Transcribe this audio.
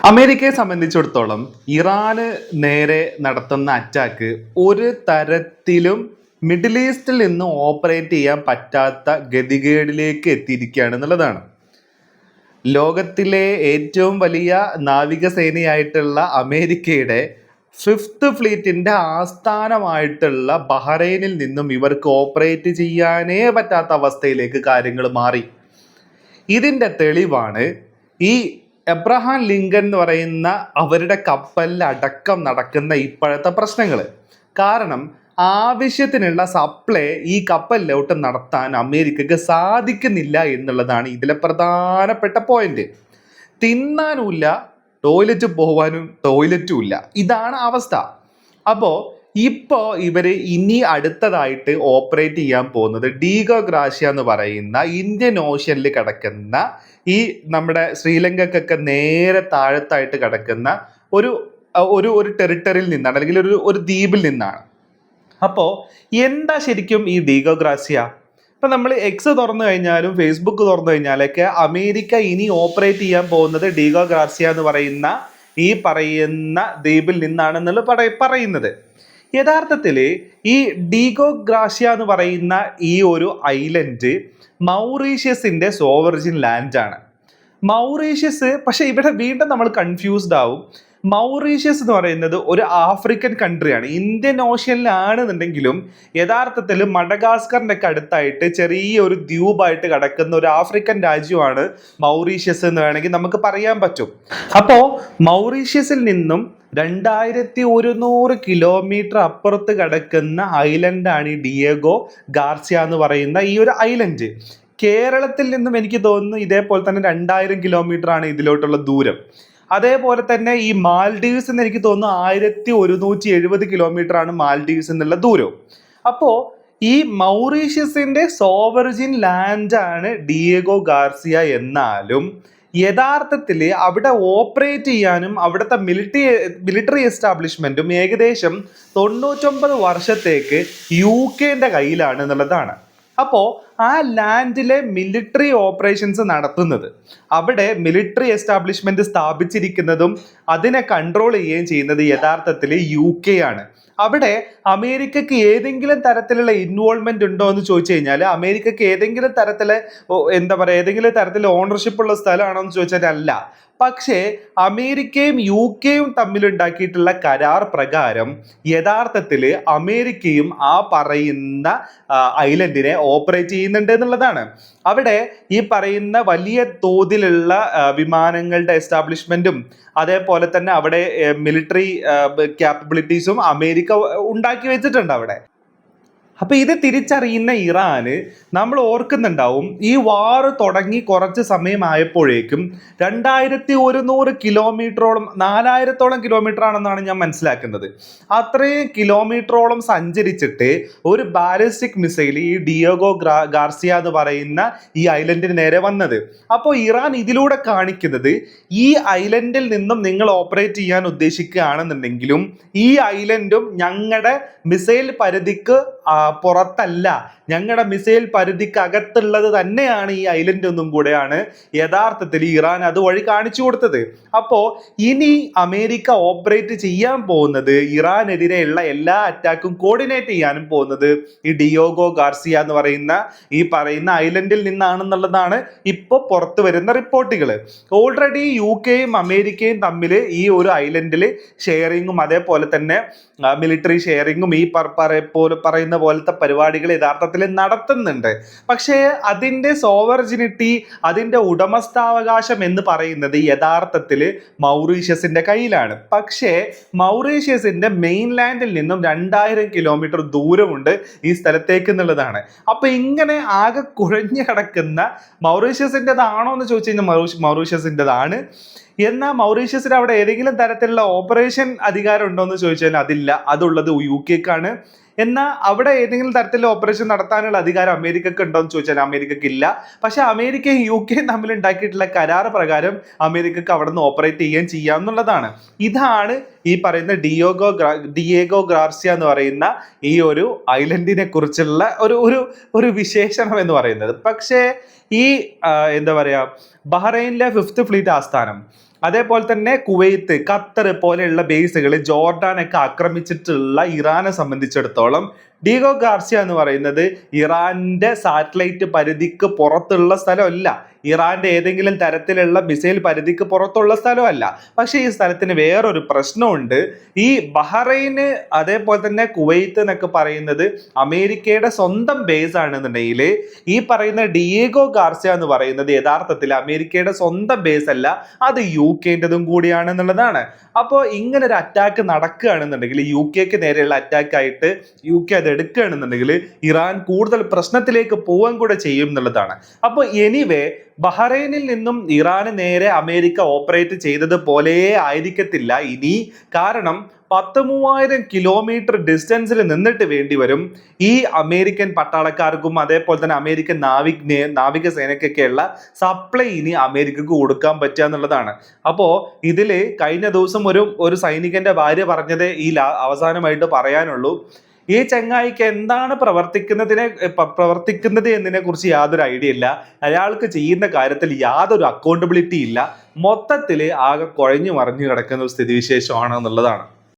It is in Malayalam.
അമേരിക്കയെ സംബന്ധിച്ചിടത്തോളം ഇറാന് നേരെ നടത്തുന്ന അറ്റാക്ക് ഒരു തരത്തിലും മിഡിൽ ഈസ്റ്റിൽ നിന്ന് ഓപ്പറേറ്റ് ചെയ്യാൻ പറ്റാത്ത ഗതികേടിലേക്ക് എത്തിയിരിക്കുകയാണ് എന്നുള്ളതാണ്. ലോകത്തിലെ ഏറ്റവും വലിയ നാവികസേനയായിട്ടുള്ള അമേരിക്കയുടെ ഫിഫ്ത്ത് ഫ്ലീറ്റിന്റെ ആസ്ഥാനമായിട്ടുള്ള ബഹ്റൈനിൽ നിന്നും ഇവർക്ക് ഓപ്പറേറ്റ് ചെയ്യാനേ പറ്റാത്ത അവസ്ഥയിലേക്ക് കാര്യങ്ങൾ മാറി. ഇതിന്റെ തെളിവാണ് ഈ എബ്രഹാം ലിങ്കൺ എന്ന് പറയുന്ന അവരുടെ കപ്പലിൽ അടക്കം നടക്കുന്ന ഇപ്പോഴത്തെ പ്രശ്നങ്ങൾ. കാരണം ആവശ്യത്തിനുള്ള സപ്ലൈ ഈ കപ്പലിലോട്ട് നടത്താൻ അമേരിക്കക്ക് സാധിക്കുന്നില്ല എന്നുള്ളതാണ് ഇതിലെ പ്രധാനപ്പെട്ട പോയിന്റ്. തിന്നാനുമില്ല, ടോയ്ലറ്റ് പോകാനും ടോയ്ലറ്റും ഇല്ല, ഇതാണ് അവസ്ഥ. അപ്പോൾ ഇപ്പോൾ ഇവര് ഇനി അടുത്തതായിട്ട് ഓപ്പറേറ്റ് ചെയ്യാൻ പോകുന്നത് ഡീഗോ ഗ്രാഷ്യ എന്ന് പറയുന്ന ഇന്ത്യൻ ഓഷ്യനിൽ കിടക്കുന്ന ഈ നമ്മുടെ ശ്രീലങ്കക്കൊക്കെ നേരെ താഴത്തായിട്ട് കിടക്കുന്ന ഒരു ഒരു ഒരു ടെറിട്ടറിയിൽ നിന്നാണ്, അല്ലെങ്കിൽ ഒരു ദ്വീപിൽ നിന്നാണ്. അപ്പോൾ എന്താ ശരിക്കും ഈ ഡീഗോ ഗ്രാഷ്യ? ഇപ്പം നമ്മൾ എക്സ് തുറന്നു കഴിഞ്ഞാലും ഫേസ്ബുക്ക് തുറന്നു കഴിഞ്ഞാലൊക്കെ അമേരിക്ക ഇനി ഓപ്പറേറ്റ് ചെയ്യാൻ പോകുന്നത് ഡീഗോ ഗ്രാഷ്യ എന്ന് പറയുന്ന ദ്വീപിൽ നിന്നാണെന്നുള്ള പറയുന്നത്. യഥാർത്ഥത്തിൽ ഈ ഡീഗോ ഗ്രാഷ്യ എന്ന് പറയുന്ന ഈ ഒരു ഐലൻഡ് മൗറീഷ്യസിന്റെ സോവറിജിൻ ലാൻഡാണ്. മൗറീഷ്യസ്, പക്ഷെ ഇവിടെ വീണ്ടും നമ്മൾ കൺഫ്യൂസ്ഡ് ആവും. മൗറീഷ്യസ് എന്ന് പറയുന്നത് ഒരു ആഫ്രിക്കൻ കൺട്രിയാണ്. ഇന്ത്യൻ ഓഷ്യനിലാണെന്നുണ്ടെങ്കിലും യഥാർത്ഥത്തിൽ മഡഗാസ്കറിന്റെ ഒക്കെ അടുത്തായിട്ട് ചെറിയ ഒരു ദ്വീപായിട്ട് കിടക്കുന്ന ഒരു ആഫ്രിക്കൻ രാജ്യമാണ് മൗറീഷ്യസ് എന്ന് വേണമെങ്കിൽ നമുക്ക് പറയാൻ പറ്റും. അപ്പോൾ മൗറീഷ്യസിൽ നിന്നും 2100 കിലോമീറ്റർ അപ്പുറത്ത് കിടക്കുന്ന ഐലൻഡാണ് ഈ ഡിയേഗോ ഗാർസിയ എന്ന് പറയുന്ന ഈ ഒരു ഐലൻഡ്. കേരളത്തിൽ നിന്നും എനിക്ക് തോന്നുന്നു ഇതേപോലെ തന്നെ 2000 കിലോമീറ്റർ ആണ് ഇതിലോട്ടുള്ള ദൂരം. അതേപോലെ തന്നെ ഈ മാൽഡീവ്സ് എന്ന് എനിക്ക് തോന്നുന്നു 1170 കിലോമീറ്റർ ആണ് മാൽഡീവ്സ് എന്നുള്ള ദൂരം. അപ്പോൾ ഈ മൗറീഷ്യസിന്റെ സോവറിജിൻ ലാൻഡാണ് ഡിയേഗോ ഗാർസിയ. എന്നാലും യഥാർത്ഥത്തിൽ അവിടെ ഓപ്പറേറ്റ് ചെയ്യാനും അവിടുത്തെ മിലിറ്ററി എസ്റ്റാബ്ലിഷ്മെന്റും ഏകദേശം 99 വർഷത്തേക്ക് UK കയ്യിലാണ് എന്നുള്ളതാണ്. അപ്പോൾ ആ ലാൻഡിലെ മിലിറ്ററി ഓപ്പറേഷൻസ് നടത്തുന്നത്, അവിടെ മിലിറ്ററി എസ്റ്റാബ്ലിഷ്മെന്റ് സ്ഥാപിച്ചിരിക്കുന്നതും അതിനെ കൺട്രോൾ ചെയ്യുകയും ചെയ്യുന്നത് യഥാർത്ഥത്തിൽ UK ആണ്. അവിടെ അമേരിക്കക്ക് ഏതെങ്കിലും തരത്തിലുള്ള ഇൻവോൾവ്മെന്റ് ഉണ്ടോ എന്ന് ചോദിച്ചു കഴിഞ്ഞാൽ അമേരിക്കക്ക് ഏതെങ്കിലും തരത്തിലെ ഏതെങ്കിലും തരത്തിൽ ഓണർഷിപ്പ് ഉള്ള സ്ഥലമാണോ എന്ന് ചോദിച്ചാൽ അല്ല. പക്ഷേ അമേരിക്കയും UK തമ്മിലുണ്ടാക്കിയിട്ടുള്ള കരാർ പ്രകാരം യഥാർത്ഥത്തിൽ അമേരിക്കയും ആ പറയുന്ന ഐലൻഡിനെ ഓപ്പറേറ്റ് ചെയ്യുന്നുണ്ട് എന്നുള്ളതാണ്. അവിടെ ഈ പറയുന്ന വലിയ തോതിലുള്ള വിമാനങ്ങളുടെ എസ്റ്റാബ്ലിഷ്മെന്റും അതേപോലെ തന്നെ അവിടെ മിലിറ്ററി ക്യാപ്പബിലിറ്റീസും അമേരിക്ക ഉണ്ടാക്കി വെച്ചിട്ടുണ്ട് അവിടെ. അപ്പൊ ഇത് തിരിച്ചറിയുന്ന ഇറാന്, നമ്മൾ ഓർക്കുന്നുണ്ടാവും, ഈ വാർ തുടങ്ങി കുറച്ച് സമയമായപ്പോഴേക്കും 2100 കിലോമീറ്ററോളം, 4000-ഓളം കിലോമീറ്റർ ആണെന്നാണ് ഞാൻ മനസ്സിലാക്കുന്നത്. അത്രയും കിലോമീറ്ററോളം സഞ്ചരിച്ചിട്ട് ഒരു ബാലിസ്റ്റിക് മിസൈൽ ഈ ഡിയേഗോ ഗാർസിയ എന്ന് പറയുന്ന ഈ ഐലൻഡിന് നേരെ വന്നത്. അപ്പോൾ ഇറാൻ ഇതിലൂടെ കാണിക്കുന്നത്, ഈ ഐലൻഡിൽ നിന്നും നിങ്ങൾ ഓപ്പറേറ്റ് ചെയ്യാൻ ഉദ്ദേശിക്കുകയാണെന്നുണ്ടെങ്കിലും ഈ ഐലൻഡും ഞങ്ങളുടെ മിസൈൽ പരിധിക്ക് പുറത്തല്ല, ഞങ്ങളുടെ മിസൈൽ പരിധിക്ക് അകത്തുള്ളത് തന്നെയാണ് ഈ ഐലൻഡ് ഒന്നും കൂടെയാണ് യഥാർത്ഥത്തിൽ ഇറാൻ അതുവഴി കാണിച്ചു കൊടുത്തത്. അപ്പോൾ ഇനി അമേരിക്ക ഓപ്പറേറ്റ് ചെയ്യാൻ പോകുന്നത്, ഇറാനെതിരെയുള്ള എല്ലാ അറ്റാക്കും കോർഡിനേറ്റ് ചെയ്യാനും പോകുന്നത് ഈ ഡിയേഗോ ഗാർസിയ എന്ന് പറയുന്ന ഐലൻഡിൽ നിന്നാണെന്നുള്ളതാണ് ഇപ്പോൾ പുറത്തു വരുന്ന റിപ്പോർട്ടുകൾ. ഓൾറെഡി UK അമേരിക്കയും തമ്മിൽ ഈ ഒരു ഐലൻഡിൽ ഷെയറിങ്ങും അതേപോലെ തന്നെ മിലിറ്ററി ഷെയറിങ്ങും ഈ പറയുന്ന പോലത്തെ പരിപാടികൾ യഥാർത്ഥത്തിൽ നടത്തുന്നുണ്ട്. പക്ഷേ അതിൻ്റെ സോവറിജിനിറ്റി, അതിൻ്റെ ഉടമസ്ഥാവകാശം എന്ന് പറയുന്നത് യഥാർത്ഥത്തിൽ മൗറീഷ്യസിന്റെ കയ്യിലാണ്. പക്ഷേ മൗറീഷ്യസിന്റെ മെയിൻലാൻഡിൽ നിന്നും 2000 കിലോമീറ്റർ ദൂരമുണ്ട് ഈ സ്ഥലത്തേക്ക് എന്നുള്ളതാണ്. അപ്പൊ ഇങ്ങനെ ആകെ കുഴഞ്ഞു കിടക്കുന്ന മൗറീഷ്യസിൻ്റെതാണോ എന്ന് ചോദിച്ചു കഴിഞ്ഞാൽ മൗറീഷ്യസിൻ്റെതാണ്. എന്നാൽ മൗറീഷ്യസിന് അവിടെ ഏതെങ്കിലും തരത്തിലുള്ള ഓപ്പറേഷൻ അധികാരം ഉണ്ടോ എന്ന് ചോദിച്ചാൽ അതില്ല, അതുള്ളത് UK-ക്കാണ്. എന്നാൽ അവിടെ ഏതെങ്കിലും തരത്തിലുള്ള ഓപ്പറേഷൻ നടത്താനുള്ള അധികാരം അമേരിക്കക്ക് ഉണ്ടോ എന്ന് ചോദിച്ചാൽ അമേരിക്കക്ക് ഇല്ല. പക്ഷെ അമേരിക്കയും UK തമ്മിൽ ഉണ്ടാക്കിയിട്ടുള്ള കരാർ പ്രകാരം അമേരിക്കക്ക് അവിടെ നിന്ന് ഓപ്പറേറ്റ് ചെയ്യാന്നുള്ളതാണ്. ഇതാണ് ഈ പറയുന്ന ഡിയേഗോ ഗാർസിയ എന്ന് പറയുന്ന ഈ ഒരു ഐലൻഡിനെ കുറിച്ചുള്ള ഒരു വിശേഷണം എന്ന് പറയുന്നത്. പക്ഷേ ഈ ബഹ്റൈനിലെ 5th ഫ്ലീറ്റ് ആസ്ഥാനം, അതേപോലെ തന്നെ കുവൈത്ത്, ഖത്തർ പോലെയുള്ള ബേസുകൾ ജോർഡാനൊക്കെ ആക്രമിച്ചിട്ടുള്ള ഇറാനെ സംബന്ധിച്ചിടത്തോളം ഡീഗോ ഗാർസിയ എന്ന് പറയുന്നത് ഇറാന്റെ സാറ്റലൈറ്റ് പരിധിക്ക് പുറത്തുള്ള സ്ഥലമല്ല, ഇറാന്റെ ഏതെങ്കിലും തരത്തിലുള്ള മിസൈൽ പരിധിക്ക് പുറത്തുള്ള സ്ഥലമല്ല. പക്ഷേ ഈ സ്ഥലത്തിന് വേറൊരു പ്രശ്നമുണ്ട്. ഈ ബഹ്റൈന് അതേപോലെ തന്നെ കുവൈത്ത് എന്നൊക്കെ പറയുന്നത് അമേരിക്കയുടെ സ്വന്തം ബേസ് ആണെന്നുണ്ടെങ്കിൽ ഈ പറയുന്ന ഡിയേഗോ ഗാർസിയ എന്ന് പറയുന്നത് യഥാർത്ഥത്തിൽ അമേരിക്കയുടെ സ്വന്തം ബേസ് അല്ല, അത് UK-ൻ്റെതും കൂടിയാണെന്നുള്ളതാണ്. അപ്പോൾ ഇങ്ങനെ ഒരു അറ്റാക്ക് നടക്കുകയാണെന്നുണ്ടെങ്കിൽ UK-ക്ക് നേരെയുള്ള അറ്റാക്ക് ആയിട്ട് UK അത് എടുക്കുകയാണെന്നുണ്ടെങ്കിൽ ഇറാൻ കൂടുതൽ പ്രശ്നത്തിലേക്ക് പോവാൻ കൂടെ ചെയ്യും എന്നുള്ളതാണ്. അപ്പോൾ എനിവേ ബഹ്റൈനിൽ നിന്നും ഇറാന് നേരെ അമേരിക്ക ഓപ്പറേറ്റ് ചെയ്തത് പോലെ ആയിരിക്കത്തില്ല ഇനി. കാരണം 13,000 കിലോമീറ്റർ ഡിസ്റ്റൻസിൽ നിന്നിട്ട് വേണ്ടി വരും ഈ അമേരിക്കൻ പട്ടാളക്കാർക്കും അതേപോലെ തന്നെ അമേരിക്കൻ നാവികസേനയ്ക്കൊക്കെയുള്ള സപ്ലൈ ഇനി അമേരിക്കക്ക് കൊടുക്കാൻ പറ്റുക എന്നുള്ളതാണ്. അപ്പോൾ ഇതിൽ കഴിഞ്ഞ ദിവസം ഒരു സൈനികന്റെ ഭാര്യ പറഞ്ഞത് അവസാനമായിട്ട് പറയാനുള്ളൂ, ഈ ചങ്ങായിക്ക് എന്താണ് പ്രവർത്തിക്കുന്നത് എന്നതിനെ കുറിച്ച് യാതൊരു ഐഡിയ ഇല്ല, അയാൾക്ക് ചെയ്യുന്ന കാര്യത്തിൽ യാതൊരു അക്കൗണ്ടബിലിറ്റി ഇല്ല, മൊത്തത്തിൽ ആകെ കുഴഞ്ഞു മറിഞ്ഞു കിടക്കുന്ന ഒരു സ്ഥിതിവിശേഷമാണ് എന്നുള്ളതാണ്.